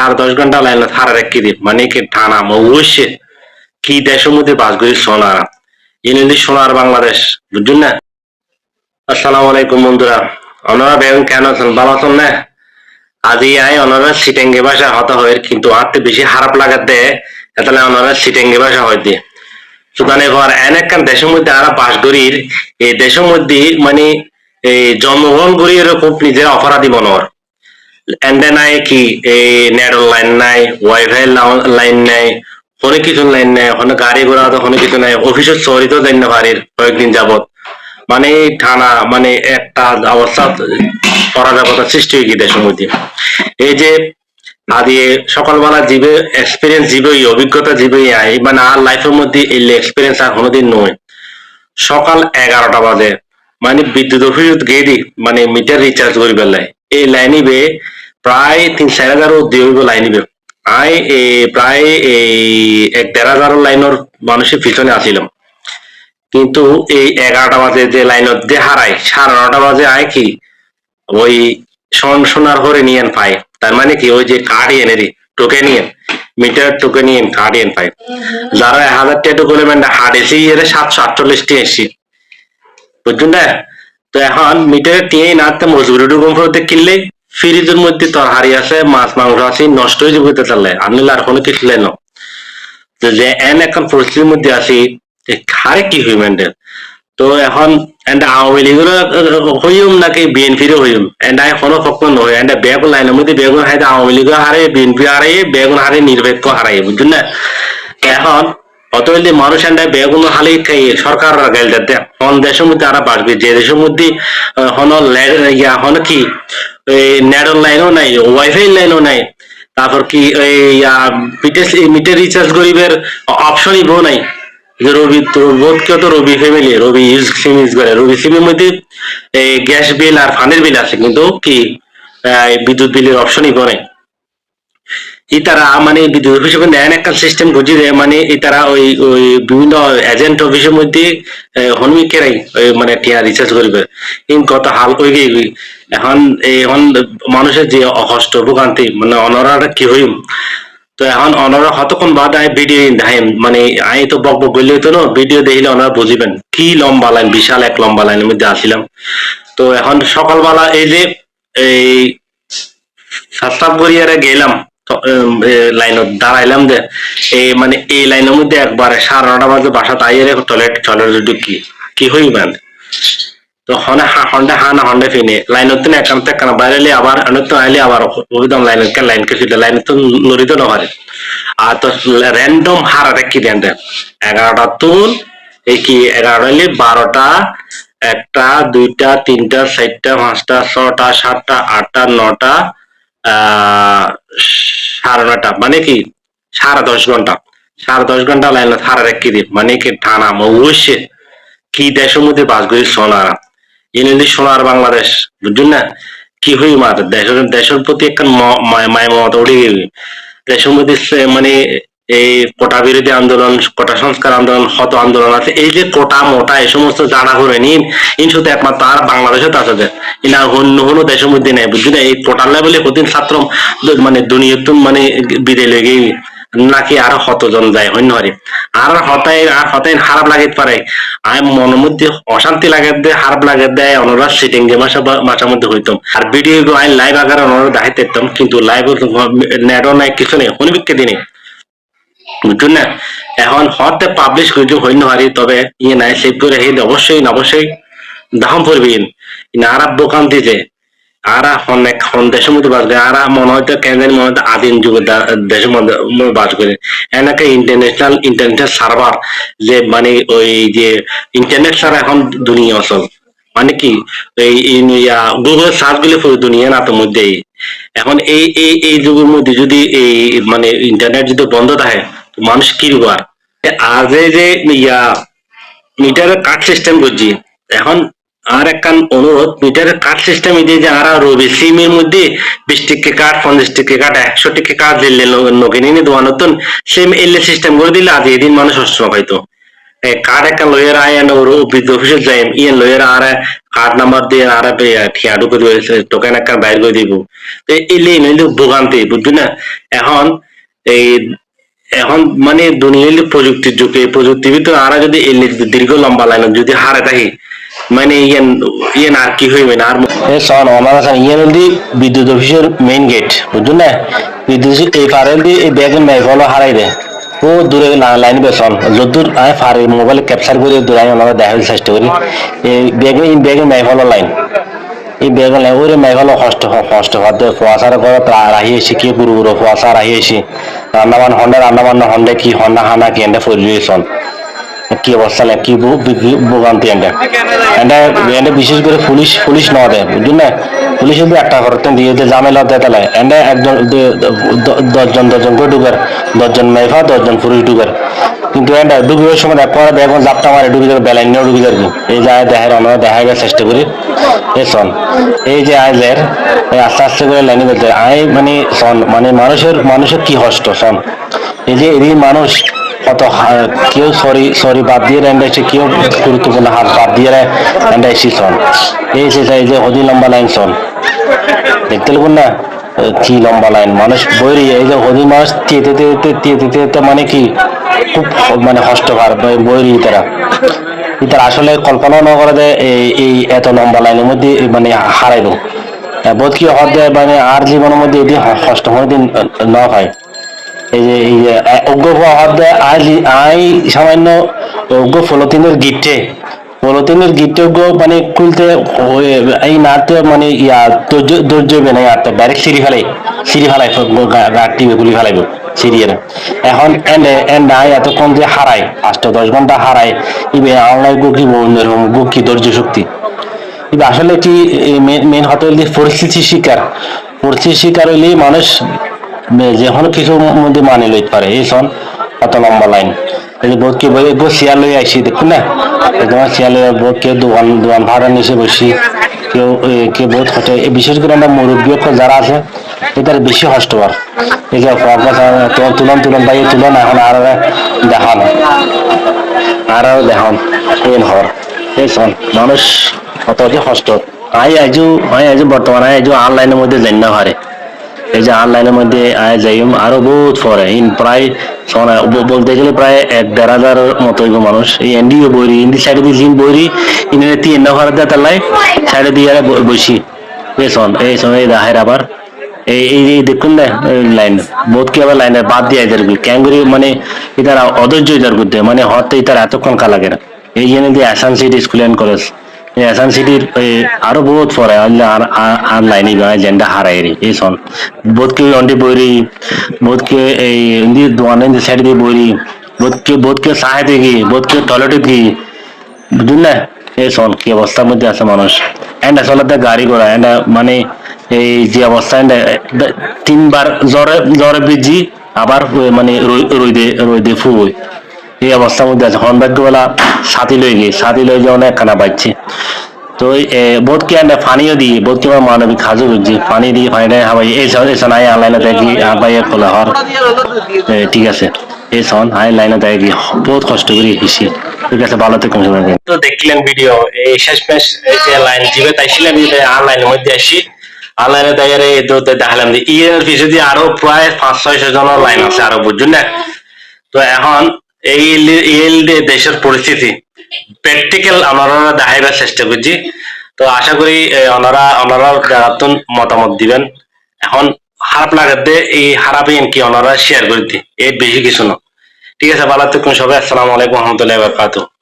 10.5 ঘন্টা লাইন হারা রেখে দিই মানে কি ঠানা অবশ্যই কি দেশের মধ্যে বাস করি সোনারা ইনি সোনার বাংলাদেশ বুঝছেন না। আসসালামু আলাইকুম বন্ধুরা, আপনারা বেগুন কেন আছেন? ভালো আছেন না? আজি আই ওনারা সিটেঙ্গে ভাষা হতা হয় কিন্তু আতে বেশি খারাপ লাগাতে তাহলে ওনারা সিটেঙ্গে ভাষা হইতে সুতরাং এবার এনেকান দেশের মধ্যে আরা বাস করির এই দেশের মধ্যে মানে এই জন্মগ্রহণ করি এরকম নিজের অপরাধী মনোর এন্ডে নাই কি এই নেট লাইন নাই ওয়াইফাই লাইন নাই কোনো কিছু লাইন নাই কোনো গাড়ি ঘোড়া তো কোনো কিছু নাই অফিসের চরিত দেন না বাড়ির কয়েকদিন যাবত মানে ঠানা মানে একটা অবস্থা অরাজকতার সৃষ্টি হয়ে গিয়ে দেশের মধ্যে। এই যে আদি সকালবেলা জীবে এক্সপিরিয়েন্স জীবই অভিজ্ঞতা জীবই আই মানে আর লাইফের মধ্যে এই এক্সপিরিয়েন্স আর কোনোদিন নয়। সকাল 11টা বাজে মানে বিদ্যুৎ অফিস গিয়ে দি মানে মিটার রিচার্জ করি বেলায় এই লাইন বে প্রায় 3-4 হাজার দিয়ে লাইন বে আই প্রায় এই 1-1.5 হাজার লাইনের মানুষের পিছনে আসিলাম কিন্তু এই 11টা বাজে যে লাইনত দিয়ে হারাই 9:30 বাজে আয় কি ওই সোনার হরে নিয়েন পাই তার মানে কি ওই যে কার্ড এনে দি টোকে নিয়ে মিটার টোকে নিয়ে কার্ড এন পাই যারা 1000 টাকা করে মানে হাড়েছি এর 748 এসছি বুঝছেন না। তো এখন মিটারে টিয়ে নাতে মজুরি ডুকুম ফেরত কিনলে ফ্রিজের মধ্যে তরকারি আছে মাছ মাংস আছে নষ্ট হয়ে যাবে তাহলে আপনি আর কোনো কিছু লেন যে এন এখন পরিস্থিতির মধ্যে আছি খারে কি হই মেন্ডেল। তো এখন এন্ড আওয়ামী লীগের হইম নাকি বিএনপিরও হইম এন্ড আই কোনো পক্ষ নয় এন্ড বেগুন লাইনের মধ্যে বেগুন হাইতে আওয়ামী লীগও হারে বিএনপি হারে বেগুন হারে নিরপেক্ষ হারাই বুঝছেন না। এখন অতএলে মানুষ এন্ড বেগুন হালেই খাই সরকার গাইল দিতে হন দেশের মধ্যে আরা বাড়বে যে দেশের মধ্যে হন ইয়া হন কি নেট লাইনও নাই ওয়াইফাই লাইনও নাই তারপর কি মিটার রিচার্জ গরিবের অপশনই বউ নাই যে রবি তো বোধ কেউ তো রবি ফ্যামিলি রবি সিম ইউজ করে রবি সিমের মধ্যে গ্যাস বিল আর পানির বিল আছে কিন্তু কি বিদ্যুৎ বিলের অপশনই করে ইতারা মানে বিদ্যুৎ অফিসের মধ্যে এমন একটা সিস্টেম বুঝি দেয় মানে ইতারা ওই ওই বিভিন্ন এজেন্ট অফিসের মধ্যে হনমিকেরাই মানে টিয়া রিচার্জ করবে ইন কত হাল হয়ে গিয়ে এখন এখন মানুষের যে কষ্ট ভোগান্তি মানে অনরা কি হইম। তো এখন অনরা কতক্ষণ বাদ আয় ভিডিও দেখাইম মানে আই তো বক বক বললে তো না ভিডিও দেখলে ওনারা বুঝিবেন কি লম্বা লাইন বিশাল এক লম্বা লাইনের মধ্যে আসিলাম। তো এখন সকালবেলা এই যে এই সাতটা করিয়ারে গেলাম লাইনত দাঁড়াইলাম যে এই মানে এই লাইনের মধ্যে একবারে 9:30 বাজে বাসা তাইরে টয়লেট ঢুকি কি হই মানে তো হনে হন্ডা হানা হন্ডা ফিনে লাইনত তো একান্ত একখানা বাইরে আবার আনত আইলে আবার অভিদম লাইন কে ছিল লাইন তো লড়িত না পারে আর তো র্যান্ডম হারা রেখি দেন 11টা তুল এই কি 11 হইলে 12টা 1টা 2টা 3টা 4টা 5টা 6টা 7টা 8টা 9টা 9:30 মানে কি 10.5 ঘন্টা 10.5 ঘন্টা লাইন হারা রেখি দিই মানে কি ঠানা অবশ্যই কি দেশের মধ্যে বাস করি সোনারা ইনি সোনার বাংলাদেশ বুঝছেন না। কি হই মার দেশের দেশের প্রতি একটা মায় মমতা উঠে গেবে দেশের মধ্যে মানে এই কোটা বিরোধী আন্দোলন কোটা সংস্কার আন্দোলন হত আন্দোলন আছে এই যে কোটা মোটা এই সমস্ত জানা করে নিন ইন শুধু একমাত্র আর বাংলাদেশে আছে ইনা অন্য কোনো দেশের মধ্যে নেই বুঝছেন এই কোটার লেভেলে প্রতিদিন ছাত্র মানে দুনিয়া মানে বিদে লেগে নাকি আরো কতজন যায় অন্য হারে আর হতাই খারাপ লাগে পারে আর মনের মধ্যে অশান্তি লাগে দেয় খারাপ লাগে দেয় ওনারা সিটিং যে মাসার মধ্যে হইতাম আর ভিডিও আইন লাইভ আকারে ওনারা দেখাইতে পারতাম কিন্তু লাইভ নেটও নাই কিছু নেই হনিবিককে দিনে বুঝছেন না। এখন হতে পাবলিশ করে হইন হারি তবে ইয়ে নাই সেভ করে অবশ্যই অবশ্যই দাম পড়বে আরা দোকান দিতে আরা অনেক দেশের মধ্যে বাস করে আরা মনে হয়তো কেন মনে হয়তো আদিম যুগের দেশের মধ্যে বাস করে এনাকে ইন্টারন্যাশনাল সার্ভার যে মানে ওই যে ইন্টারনেট ছাড়া এখন দুনিয়া অচল মানে কি এই গুগল সার্চ গুলি পুরো দুনিয়া না তো মধ্যেই এখন এই যুগের মধ্যে যদি এই মানে ইন্টারনেট যদি বন্ধ থাকে মানুষ কি আর আর যে মিটারের কাট সিস্টেম করছি এখন আর একখান অনুরোধ মিটারের কার্ড সিস্টেম এই যে আর রবি সিমের মধ্যে 20 টাকা কার্ড 50 টাকা কার্ড 100 টাকা কার্ড দিলে নকিনি দোয়া নতুন সেম এলে সিস্টেম করে দিলে আজ এদিন মানুষ সবসময় পাইতো কার্ড একটা লইয়ের আইন ওর বিদ্যুৎ অফিসে যাই ইয়ে লইয়ের আর কার্ড নাম্বার দিয়ে আর ঠিয়াডু করে টোকেন একটা বাইর করে দিব তো এলে নইলে ভোগান্তি বুঝলি না এখন এই এখন মানে দুনিয়ার প্রযুক্তির যুগে প্রযুক্তির ভিতরে আর যদি এলে দীর্ঘ লম্বা লাইন যদি হারে থাকি মানে ইয়েন ইয়েন আর কি হইবে না আর সন আমার কাছে ইয়েন দি বিদ্যুৎ অফিসের মেইন গেট বুঝলি না বিদ্যুৎ এই পারেল দিয়ে এই ব্যাগের মেঘগুলো হারাই দেয় ও দূরে লাইন বেসন যদুর আমি ফারে মোবাইল ক্যাপচার করে দূরে আমি ওনারা দেখার চেষ্টা করি এই ব্যাগে মেঘগুলো লাইন এই বেগুন ওরে মেঘালো কষ্ট হতে ফুয়াশার করে রাহি এসে কি গুরু গুরু ফুয়াশা রাহি এসে রান্নাবান হন্ডে কি হন্ডা হানা কি এন্ডা ফরিয়েছন কি অবস্থা কি ভোগান্তি এন্ডা বিশেষ করে পুলিশ ন দেয় বুঝলি না পুলিশ যদি একটা করতেন দিয়ে ঝামেলা দেয় তাহলে এন্ডা একজন দশজন করে ঢুকার 10 জন মেঘা 10 জন পুলিশ ঢুকার কিন্তু এন্ডা ঢুকিবার সময় পরে বেগুন জাপটা মারে ঢুকি যাবে বেলাইন নিয়েও ঢুকি যাবে এই যায় দেখার আমরা দেখাবার চেষ্টা করি এই সন এই যে আইলের আস্তে আস্তে করে লাইনে বেঁধে মানে সন মানে মানুষের কি কষ্ট সন এই যে এই মানুষ কত কেউ সরি বাদ দিয়ে রেন্ডা এসে কেউ গুরুত্বপূর্ণ হাত বাদ দিয়ে রেন্ডা এসি সন এই যে হদি লম্বা লাইন সন দেখতে লাগুন না কি লম্বা লাইন মানুষ বইরি এই যে হদি মানুষ তেতে মানে কি খুব মানে কষ্টকর বইরি তারা আসলে কল্পনা না করে দেয় এই এত লম্বা লাইনের মধ্যে মানে হারাইব বোধ কি হতে মানে আর জীবনের মধ্যে এটি কষ্ট দিন না হয় এই যে অজ্ঞ হতে আই সামান্য অজ্ঞ পলিথিনের গিটে মানে খুলতে এই নাড়তে মানে ধৈর্য হবে না আটতে ডাইরেক্ট সিঁড়ি ফেলাই গাড়ি গুলি ফেলাইব সিরিয়ার এখন নাই এতক্ষণ যে হারায় 8-10 ঘন্টা হারায় ইবে অনলাইন কি ধৈর্য শক্তি কিন্তু আসলে কি মেন হতে হলে পরিস্থিতি শিকার হইলে মানুষ যে কোনো কিছুর মধ্যে মানে লইতে পারে এই শোন কত লম্বা লাইন বহুত কি চেয়ার লই আইসি দেখুন না তোমার চেয়ার লই বহুত কেউ দোকান ভাড়া নিচে বসি কেউ বহুত খটে বিশেষ করে আমরা মুরব্বী যারা আছে এটার বেশি কষ্টকর এই যে তুলন পাই তুলন এখন আর দেখান এই হর এই শোন মানুষ কত যে কষ্ট আজও বর্তমানে অনলাইনের মধ্যে জানি হারে এই যে অনলাইনের মধ্যে যাই আরো বহুত পরে প্রায় বলতে গেলে প্রায় 1-1.5 মতো মানুষ এই এন্ডিও বইরি ইন্দি সাইডে দিয়ে জিন বইরি ইন্ডিতে 3 ঘর দেয় তার সাইডে দিয়ে বসি এই সময় দেখায় আবার এই দেখুন না লাইন বহুত কি আবার লাইনের বাদ দিয়ে এদের ক্যাঙ্গুরি মানে এটার অধৈর্য এটার করতে মানে হতে এটার এতক্ষণ কা লাগে না এই জন্য দিয়ে Assam city school and college Assam সিটির আরো বহুত পরে আর লাইনে জেন্ডা হারাই এই সন বহুত কে অন্ডি বইরি বহুত কে এই দোকানে সাইড দিয়ে বইরি বহুত কে সাহায্য দেখি বহুত কে টয়লেটে দি বুঝুন না এই সন কি অবস্থার মধ্যে আছে মানুষ এন্ড আসলে গাড়ি ঘোড়া এন্ড মানে এই যে অবস্থা 3বার জ্বরে বিজি আবার মানে রইদে ফুই এই অবস্থার মধ্যে আছে হনভাগ্যবেলা সাথী লই যে অনেক খানা পাচ্ছি তো বহুত কি পানিও দিই বহুত কি মানবিক খাজু বুঝছি পানি দিয়ে পানিটা হাবাই এই নাই আনলাইনে দেখি হাবাই খোলা হর ঠিক আছে এই সন হাই লাইনে দেখি বহুত কষ্ট করে এসেছি ঠিক আছে ভালো থেকে তো দেখলেন ভিডিও এই শেষমেশ এই যে লাইন জিবে তাইছিলাম অনলাইনের মধ্যে আসি অনলাইনে দেখে দেখালাম যে ইয়ের পিছু দিয়ে আরো প্রায় 500-600 জনের লাইন আছে আরো বুঝছেন না তো এখন এই দেশের পরিস্থিতি প্র্যাকটিক্যাল আমরা দেখাইবার চেষ্টা করছি তো আশা করি ওনারা যারা মতামত দিবেন এখন খারাপ লাগাতে এই খারাপ কি ওনারা শেয়ার করে দি এর বেশি কিছু না ঠিক আছে ভালো থাকুন সবাই আসসালামু আলাইকুম রহমতুল্লাহি ওয়া বারাকাতুহু